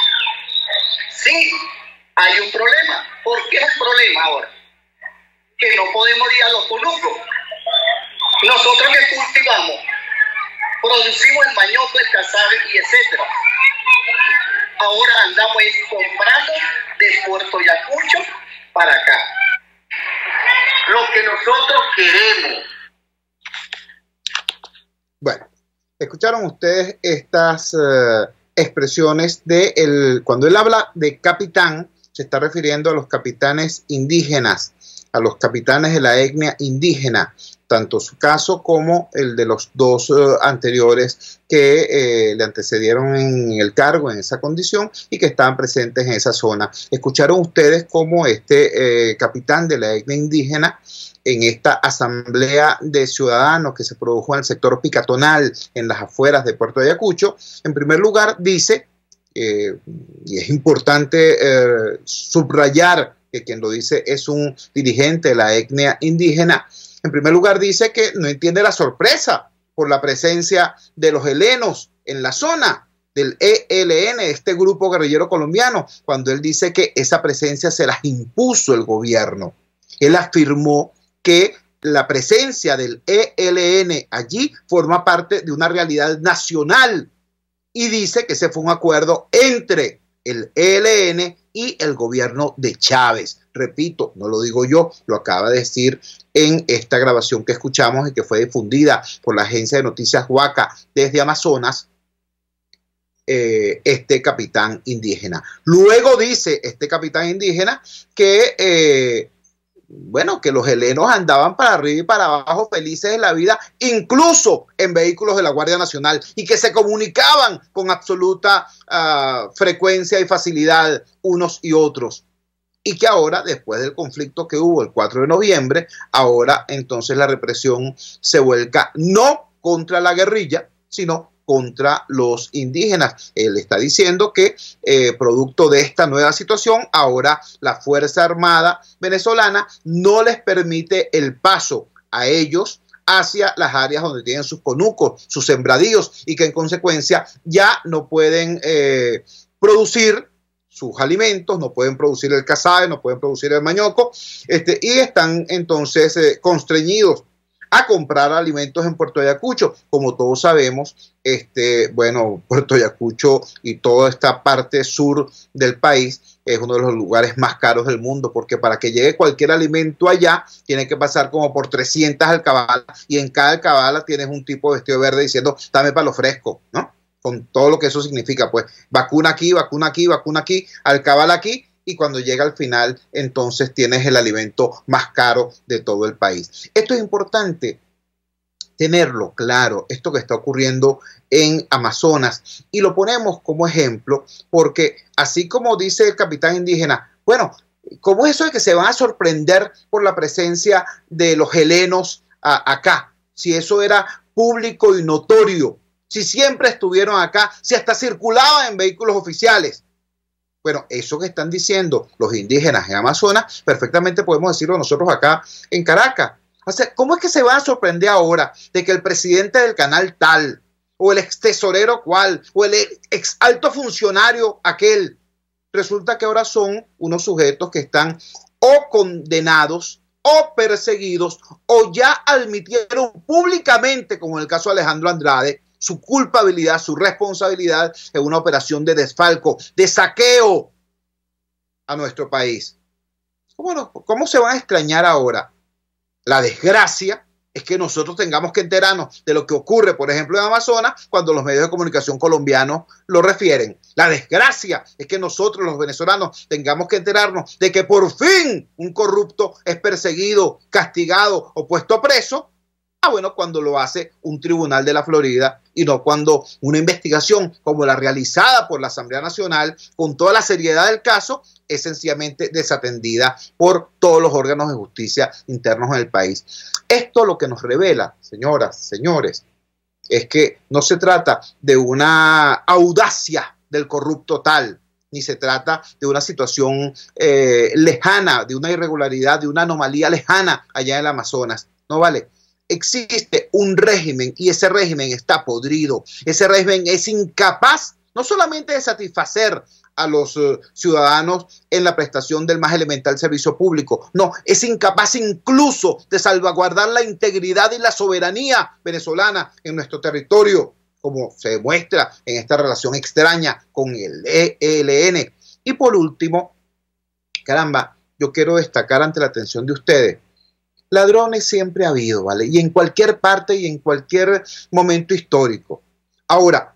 sí hay un problema. ¿Por qué es problema ahora? Que no podemos ir a los conucos. Nosotros que cultivamos, producimos el mañoco, el casabe y etcétera. Ahora andamos comprando de Puerto Ayacucho para acá. Lo que nosotros queremos. Bueno, escucharon ustedes estas expresiones de cuando él habla de capitán, se está refiriendo a los capitanes indígenas, a los capitanes de la etnia indígena, tanto su caso como el de los dos anteriores que le antecedieron en el cargo, en esa condición, y que estaban presentes en esa zona. Escucharon ustedes cómo este capitán de la etnia indígena, en esta asamblea de ciudadanos que se produjo en el sector Picatonal, en las afueras de Puerto Ayacucho, en primer lugar dice, y es importante subrayar que quien lo dice es un dirigente de la etnia indígena, en primer lugar dice que no entiende la sorpresa por la presencia de los helenos en la zona del ELN, este grupo guerrillero colombiano, cuando él dice que esa presencia se las impuso el gobierno. Él afirmó que la presencia del ELN allí forma parte de una realidad nacional y dice que ese fue un acuerdo entre el ELN y el gobierno de Chávez. Repito, no lo digo yo, lo acaba de decir en esta grabación que escuchamos y que fue difundida por la agencia de noticias Huaca desde Amazonas, este capitán indígena. Luego dice este capitán indígena que bueno, que los helenos andaban para arriba y para abajo felices de la vida, incluso en vehículos de la Guardia Nacional, y que se comunicaban con absoluta frecuencia y facilidad unos y otros. Y que ahora, después del conflicto que hubo el 4 de noviembre, ahora entonces la represión se vuelca no contra la guerrilla, sino contra los indígenas. Él está diciendo que producto de esta nueva situación, ahora la Fuerza Armada venezolana no les permite el paso a ellos hacia las áreas donde tienen sus conucos, sus sembradíos, y que en consecuencia ya no pueden producir sus alimentos, no pueden producir el casabe, no pueden producir el mañoco, y están entonces constreñidos a comprar alimentos en Puerto Ayacucho. Como todos sabemos, bueno, Puerto Ayacucho y toda esta parte sur del país es uno de los lugares más caros del mundo, porque para que llegue cualquier alimento allá, tiene que pasar como por 300 alcabalas, y en cada alcabala tienes un tipo de vestido verde diciendo, dame para lo fresco, ¿no? Con todo lo que eso significa, pues, vacuna aquí, alcabala aquí, y cuando llega al final, entonces tienes el alimento más caro de todo el país. Esto es importante tenerlo claro, esto que está ocurriendo en Amazonas, y lo ponemos como ejemplo porque así como dice el capitán indígena, bueno, ¿cómo es eso de que se van a sorprender por la presencia de los helenos acá? Si eso era público y notorio, si siempre estuvieron acá, si hasta circulaban en vehículos oficiales. Bueno, eso que están diciendo los indígenas en Amazonas, perfectamente podemos decirlo nosotros acá en Caracas. O sea, ¿cómo es que se van a sorprender ahora de que el presidente del canal tal, o el ex tesorero cual, o el ex alto funcionario aquel, resulta que ahora son unos sujetos que están o condenados, o perseguidos, o ya admitieron públicamente, como en el caso de Alejandro Andrade, su culpabilidad, su responsabilidad en una operación de desfalco, de saqueo a nuestro país? ¿Cómo se van a extrañar ahora? La desgracia es que nosotros tengamos que enterarnos de lo que ocurre, por ejemplo, en Amazonas, cuando los medios de comunicación colombianos lo refieren. La desgracia es que nosotros, los venezolanos, tengamos que enterarnos de que por fin un corrupto es perseguido, castigado o puesto preso, Bueno, cuando lo hace un tribunal de la Florida y no cuando una investigación como la realizada por la Asamblea Nacional, con toda la seriedad del caso, es sencillamente desatendida por todos los órganos de justicia internos en el país. Esto lo que nos revela, señoras, señores, es que no se trata de una audacia del corrupto tal, ni se trata de una situación lejana, de una irregularidad, de una anomalía lejana allá en el Amazonas. No vale. Existe un régimen y ese régimen está podrido. Ese régimen es incapaz no solamente de satisfacer a los ciudadanos en la prestación del más elemental servicio público, no, es incapaz incluso de salvaguardar la integridad y la soberanía venezolana en nuestro territorio, como se demuestra en esta relación extraña con el ELN. Y por último, caramba, yo quiero destacar ante la atención de ustedes, ladrones siempre ha habido, ¿vale? Y en cualquier parte y en cualquier momento histórico. Ahora,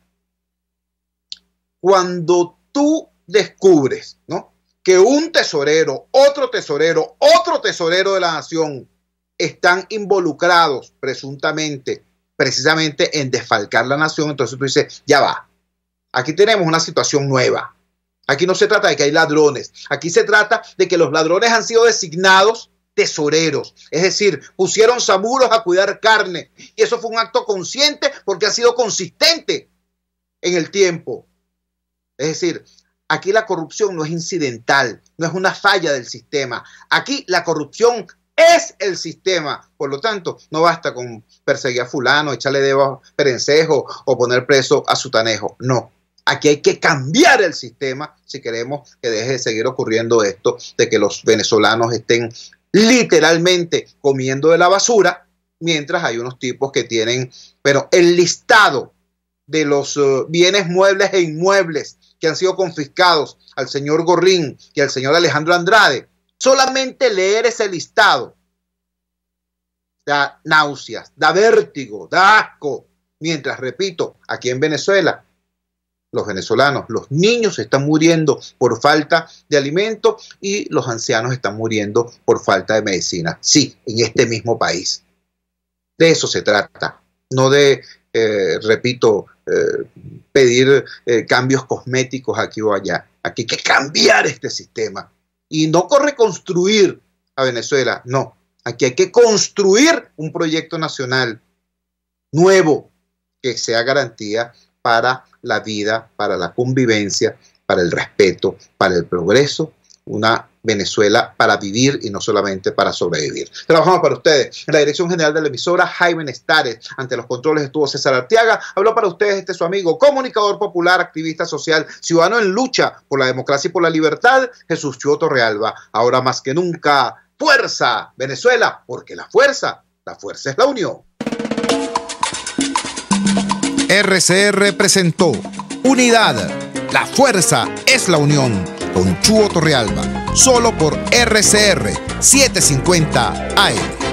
cuando tú descubres, ¿no?, que un tesorero, otro tesorero de la nación están involucrados presuntamente, precisamente en desfalcar la nación, entonces tú dices, ya va, aquí tenemos una situación nueva. Aquí no se trata de que hay ladrones, aquí se trata de que los ladrones han sido designados tesoreros, es decir, pusieron zamuros a cuidar carne, y eso fue un acto consciente porque ha sido consistente en el tiempo. Es decir, aquí la corrupción no es incidental, no es una falla del sistema, aquí la corrupción es el sistema. Por lo tanto, no basta con perseguir a fulano, echarle dedo a Perencejo o poner preso a Sutanejo, no. Aquí hay que cambiar el sistema si queremos que deje de seguir ocurriendo esto, de que los venezolanos estén literalmente comiendo de la basura, mientras hay unos tipos que tienen, pero el listado de los bienes muebles e inmuebles que han sido confiscados al señor Gorrín y al señor Alejandro Andrade, solamente leer ese listado da náuseas, da vértigo, da asco, mientras, repito, aquí en Venezuela, los venezolanos, los niños están muriendo por falta de alimento y los ancianos están muriendo por falta de medicina. Sí, en este mismo país. De eso se trata, no de, repito, pedir cambios cosméticos aquí o allá. Aquí hay que cambiar este sistema y no reconstruir a Venezuela, no. Aquí hay que construir un proyecto nacional nuevo que sea garantía para la vida, para la convivencia, para el respeto, para el progreso, una Venezuela para vivir y no solamente para sobrevivir. Trabajamos para ustedes. En la dirección general de la emisora, Jaime Nestares. Ante los controles estuvo César Arteaga. Habló para ustedes su amigo, comunicador popular, activista social, ciudadano en lucha por la democracia y por la libertad, Jesús Chuo Torrealba. Ahora más que nunca, fuerza, Venezuela, porque la fuerza es la unión. RCR presentó Unidad, la fuerza es la unión, con Chuo Torrealba, solo por RCR 750 AM.